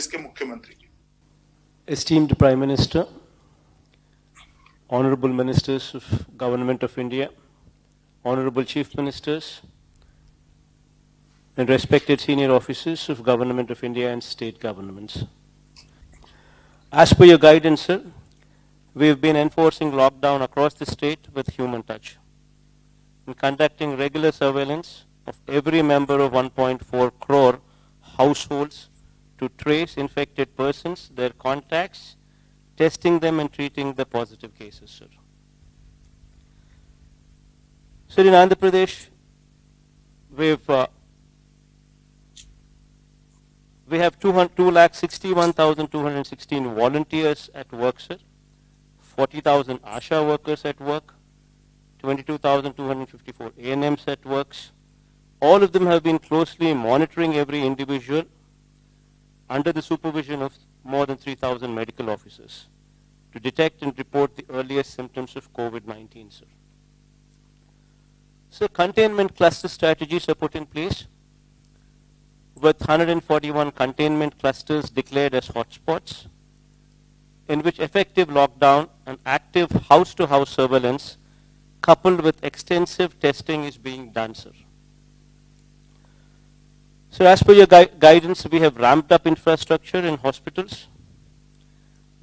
प्रदेश के मुख्यमंत्री। Esteemed Prime Minister, Honorable Ministers of Government of India, Honorable Chief Ministers, and respected senior officers of Government of India and state governments. As per your guidance, sir, we have been enforcing lockdown across the state with human touch and conducting regular surveillance of every member of 1.4 crore households to trace infected persons, their contacts, testing them and treating the positive cases, sir. Sir, in Andhra Pradesh, we have 2,61,216 volunteers at work, sir, 40,000 ASHA workers at work, 22,254 ANMs at works. All of them have been closely monitoring every individual under the supervision of more than 3,000 medical officers to detect and report the earliest symptoms of COVID-19, sir. So containment cluster strategies are put in place with 141 containment clusters declared as hotspots, in which effective lockdown and active house-to-house surveillance coupled with extensive testing is being done, sir. So as per your guidance, we have ramped up infrastructure in hospitals.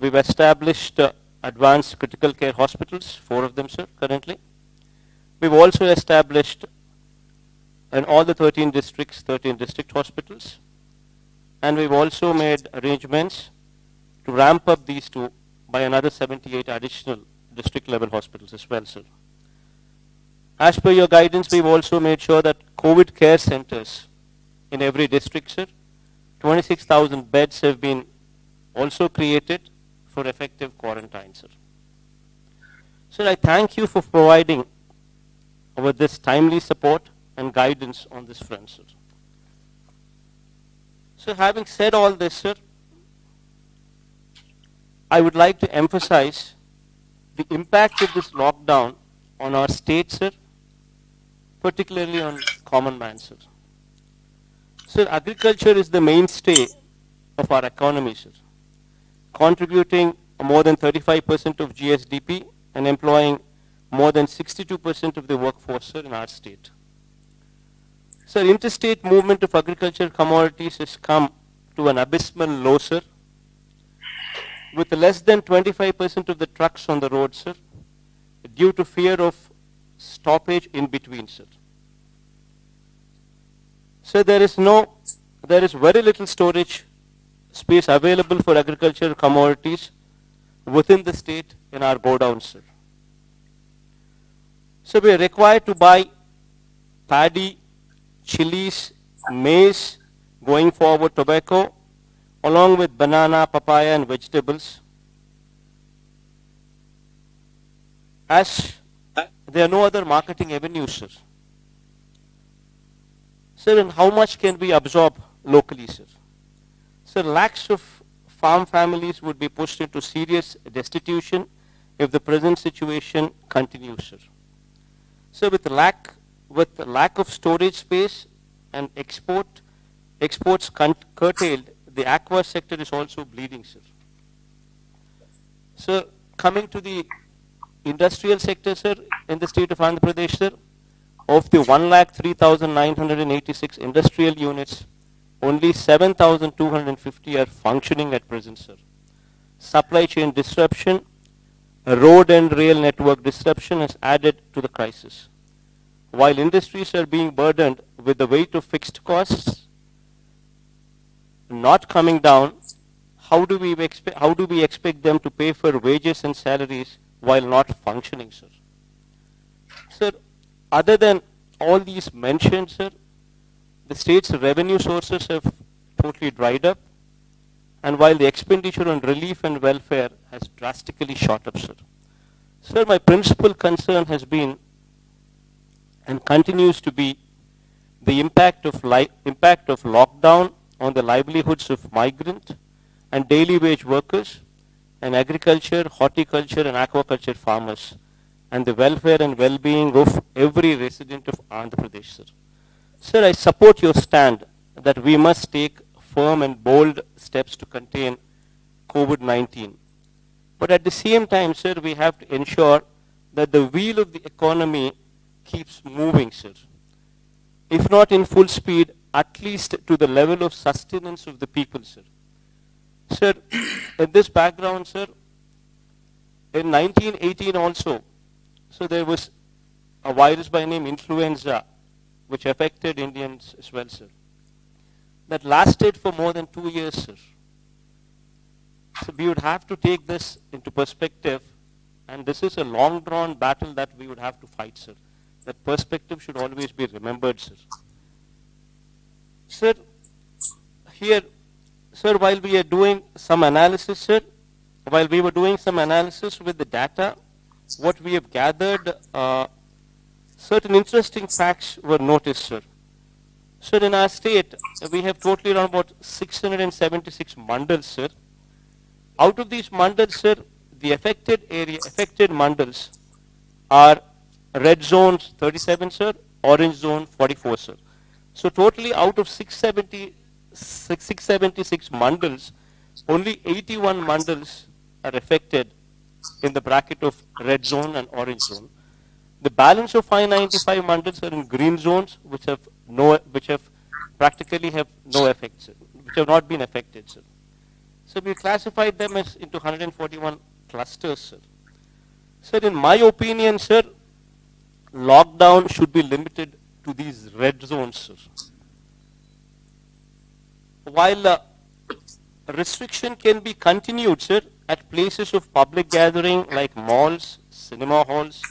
We've established advanced critical care hospitals, 4 of them, sir, currently. We've also established in all the 13 districts, 13 district hospitals. And we've also made arrangements to ramp up these 2 by another 78 additional district level hospitals as well, sir. As per your guidance, we've also made sure that COVID care centers in every district, sir, 26,000 beds have been also created for effective quarantine, sir. Sir, I thank you for providing with this timely support and guidance on this front, sir. So having said all this, sir, I would like to emphasize the impact of this lockdown on our state, sir, particularly on common man, sir. Sir, agriculture is the mainstay of our economy, sir, contributing more than 35% of GSDP and employing more than 62% of the workforce, sir, in our state. Sir, interstate movement of agricultural commodities has come to an abysmal low, sir, with less than 25% of the trucks on the road, sir, due to fear of stoppage in between, sir. So there is very little storage space available for agricultural commodities within the state in our godowns, sir. So we are required to buy paddy, chilies, maize, going forward tobacco, along with banana, papaya and vegetables, as there are no other marketing avenues, sir. Sir, and how much can we absorb locally, sir? Sir, lakhs of farm families would be pushed into serious destitution if the present situation continues, sir. So with the lack of storage space and exports curtailed, the aqua sector is also bleeding, sir. So coming to the industrial sector, sir, in the state of Andhra Pradesh, sir, of the 1,03,986 industrial units, only 7,250 are functioning at present, sir. Supply chain disruption, road and rail network disruption has added to the crisis. While industries are being burdened with the weight of fixed costs not coming down, how do we expect them to pay for wages and salaries while not functioning, sir? Sir, other than all these mentioned, sir, the state's revenue sources have totally dried up, and while the expenditure on relief and welfare has drastically shot up, sir. Sir, my principal concern has been and continues to be the impact of lockdown on the livelihoods of migrant and daily wage workers and agriculture, horticulture and aquaculture farmers, and the welfare and well-being of every resident of Andhra Pradesh, sir. Sir, I support your stand that we must take firm and bold steps to contain COVID-19. But at the same time, sir, we have to ensure that the wheel of the economy keeps moving, sir. If not in full speed, at least to the level of sustenance of the people, sir. Sir, in this background, sir, in 1918 also, so there was a virus by name influenza, which affected Indians as well, sir. That lasted for more than 2 years, sir. So we would have to take this into perspective, and this is a long-drawn battle that we would have to fight, sir. That perspective should always be remembered, sir. Sir, here, sir, while we are doing some analysis, sir, while we were doing some analysis with the data, what we have gathered, certain interesting facts were noticed, sir. Sir, in our state, we have totally around about 676 mandals, sir. Out of these mandals, sir, the affected mandals are red zones 37, sir, orange zone 44, sir. So totally out of 676 mandals, only 81 mandals are affected in the bracket of red zone and orange zone. The balance of 595 mandals are in green zones, which have practically no effect, sir, which have not been affected, sir. So we classified them as into 141 clusters, sir. Sir, in my opinion, sir, lockdown should be limited to these red zones, sir. While restriction can be continued, sir, at places of public gathering like malls, cinema halls,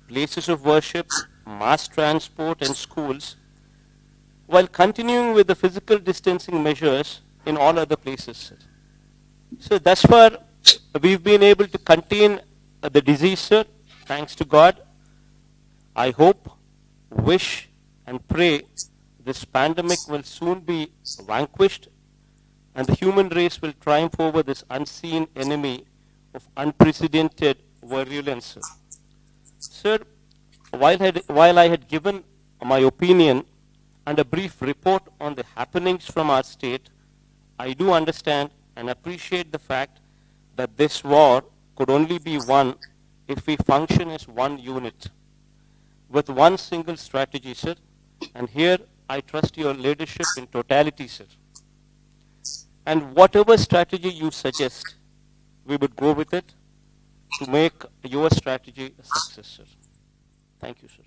places of worship, mass transport and schools, while continuing with the physical distancing measures in all other places, sir. So thus far, we've been able to contain the disease, sir, thanks to God. I hope, wish and pray this pandemic will soon be vanquished and the human race will triumph over this unseen enemy of unprecedented virulence, sir. Sir, while I had given my opinion and a brief report on the happenings from our state, I do understand and appreciate the fact that this war could only be won if we function as one unit, with one single strategy, sir. And here I trust your leadership in totality, sir. And whatever strategy you suggest, we would go with it to make your strategy a success, sir. Thank you, sir.